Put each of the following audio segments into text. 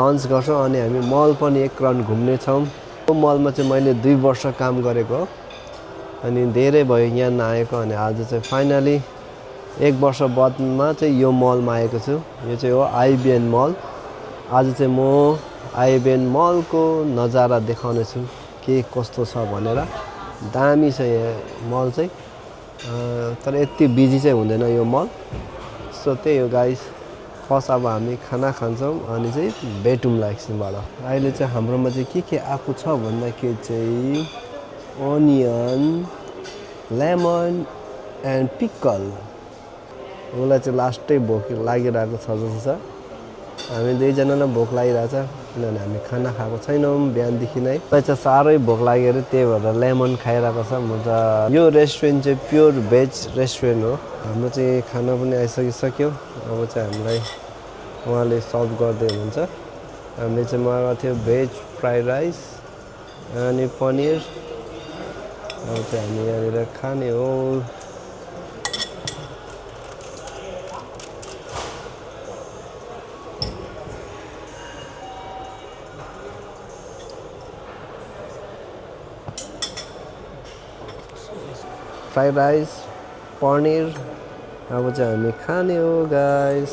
Lunch गर्छौँ अनि हामी मल पनि एक राउन्ड घुम्ने छौँ। यो मलमा चाहिँ मैले 2 वर्ष काम गरेको हो अनि धेरै भयो यहाँ नआएको अनि आज चाहिँ फाइनली 1 वर्ष बादमा चाहिँ यो मलमा आएको छु। यो चाहिँ हो आइबिएन मल। आज चाहिँ म आइबिएन मलको नजारा देखाउने छु के कस्तो छ भनेर। दामी छ यहाँ मल चाहिँ तर यति बिजी चाहिँ हुँदैन यो मल। सो त्यही हो गाइस। फर्स्ट अब हामी खाना खान्छौँ अनि चाहिँ भेटौँला एकछिनबाट। अहिले चाहिँ हाम्रोमा चाहिँ के आएको छ भन्दाखेरि चाहिँ अनियन, लेमन एन्ड पिकल। उसलाई चाहिँ लास्टै भोक लागिरहेको छ जस्तो छ। हामी दुईजनालाई भोक लागिरहेछ किनभने हामी खाना खाएको छैनौँ बिहानदेखि नै। मलाई चाहिँ साह्रै भोक लागेर त्यही भएर लेमन खाइरहेको छ मजा। यो रेस्टुरेन्ट चाहिँ प्योर भेज रेस्टुरेन्ट हो। हाम्रो चाहिँ खाना पनि आइसकिसक्यो। अब चाहिँ हामीलाई उहाँले सर्भ गर्दै हुनुहुन्छ। हामीले चाहिँ मगाएको थियो भेज फ्राइड राइस अनि पनिर। अब चाहिँ हामी यहाँनिर खाने हो। Fried rice paneer. अब चाहिँ हामी खाने हो गाइस।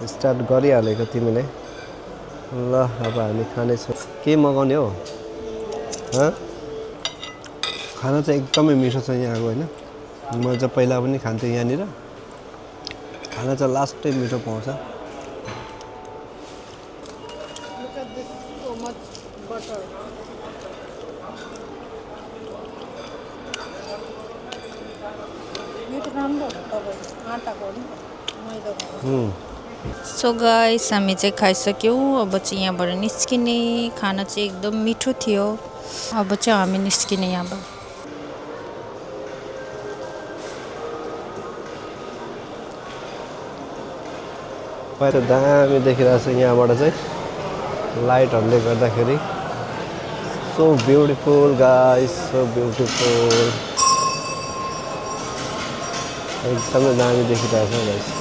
स्टार्ट गरिहालेको तिमीले। ल अब हामी खानेछौँ। के मगाउने हो? खाना चाहिँ एकदमै मिठो छ यहाँको होइन। म चाहिँ पहिला पनि खान्थेँ यहाँनिर। खाना चाहिँ लास्टै मिठो पाउँछ। सो गाइस हामी चाहिँ खाइसक्यौँ। अब चाहिँ यहाँबाट निस्किने। खाना चाहिँ एकदम मिठो थियो। अब चाहिँ हामी निस्किने यहाँबाट। पहिला दामी देखिरहेको छ यहाँबाट चाहिँ लाइटहरूले गर्दाखेरि। So beautiful guys, so beautiful. एकदमै दामी देखिरहेको छ गाइस।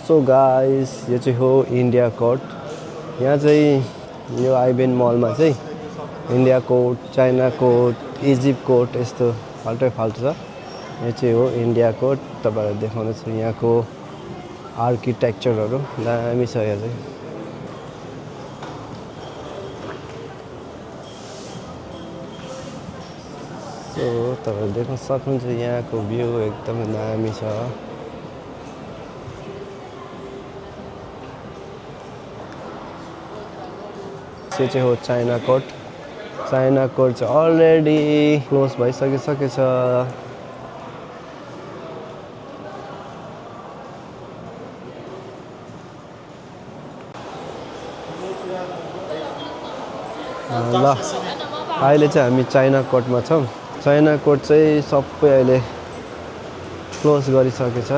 सो गाइस यो चाहिँ हो इन्डिया कोर्ट। यहाँ चाहिँ यो आइबिएन मलमा चाहिँ India court, China court, Egypt court यस्तो फाल्टै फाल्टो छ। यो चाहिँ हो इन्डिया कोर्ट। तपाईँहरूलाई देखाउने छु यहाँको आर्किटेक्चरहरू दामी छ यहाँ चाहिँ। सो तपाईँहरू देख्न सक्नुहुन्छ यहाँको भ्यू एकदमै दामी छ। यो चाहिँ हो चाइना कोर्ट। चाइना कोर्ट चाहिँ अलरेडी क्लोज भइसकेछ। ल अहिले चाहिँ हामी चाइना कोर्टमा छौँ। चाइना कोर्ट चाहिँ सबै अहिले क्लोज गरिसकेछ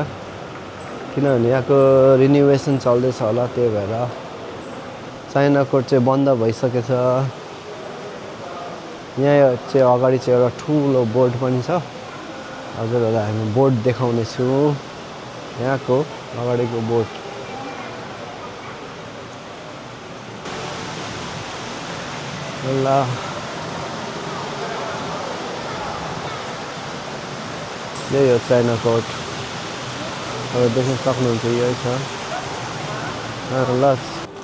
किनभने यहाँको रिनोभेसन चल्दैछ होला त्यही भएर चाइना कोर्ट चाहिँ बन्द भइसकेछ। यहाँ चाहिँ अगाडि चाहिँ एउटा ठुलो बोर्ड पनि छ। हजुरहरूलाई हामी बोर्ड देखाउने छु यहाँको अगाडिको बोर्ड। ल यही हो चाइना कोर्ट। अब देख्न सक्नुहुन्छ यही छ। ल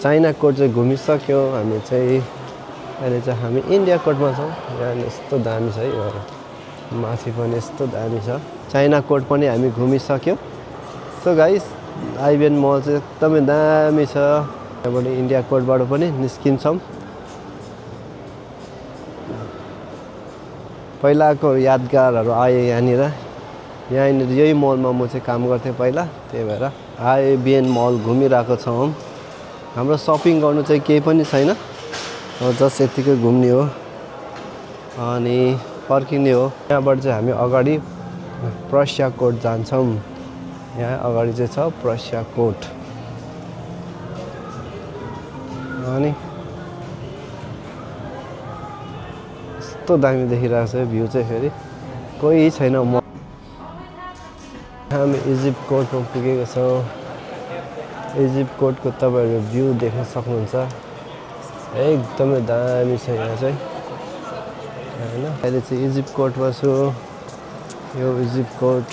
चाइना कोर्ट चाहिँ घुमिसक्यो हामी चाहिँ। अहिले चाहिँ हामी इन्डिया कोर्टमा छौँ। यहाँ यस्तो दामी छ है। माथि पनि यस्तो दामी छ। चाइना कोर्ट पनि हामी घुमिसक्यो। सो गाइस आइबिएन मल चाहिँ एकदमै दामी छ। यहाँबाट इन्डिया कोर्टबाट पनि निस्किन्छौँ। पहिलाको यादगारहरू आयो यहाँनिर। यहाँनिर यही मलमा म चाहिँ काम गर्थेँ पहिला। त्यही भएर आइबिएन मल घुमिरहेको छौँ। हाम्रो सपिङ गर्नु चाहिँ केही पनि छैन। जस्ट यतिकै घुम्ने हो अनि फर्किने हो। यहाँबाट चाहिँ हामी अगाडि प्रस्या कोर्ट जान्छौँ। यहाँ अगाडि चाहिँ छ प्रस्या कोर्ट। अनि यस्तो दामी देखिरहेको छ भ्यू चाहिँ। फेरि कोही छैन। हामी इजिप्ट कोर्टमा पुगेको छौँ। इजिप्ट कोर्टको तपाईँहरू भ्यू देख्न सक्नुहुन्छ। एकदमै दामी छ यहाँ चाहिँ हैन। अहिले चाहिँ इजिप्ट कोर्टमा छु। यो इजिप्ट कोर्ट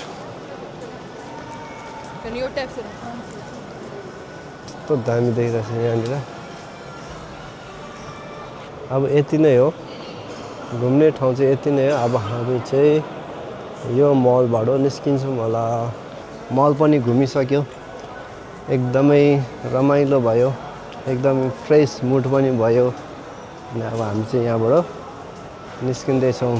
कस्तो दामी देखिरहेको छ यहाँनिर। अब यति नै हो, घुम्ने ठाउँ चाहिँ यति नै हो। अब हामी चाहिँ यो मलबाट निस्किन्छौँ होला। मल पनि घुमिसक्यो, एकदमै रमाइलो भयो, एकदमै फ्रेस मुड पनि भयो। अनि अब हामी चाहिँ यहाँबाट निस्किँदैछौँ।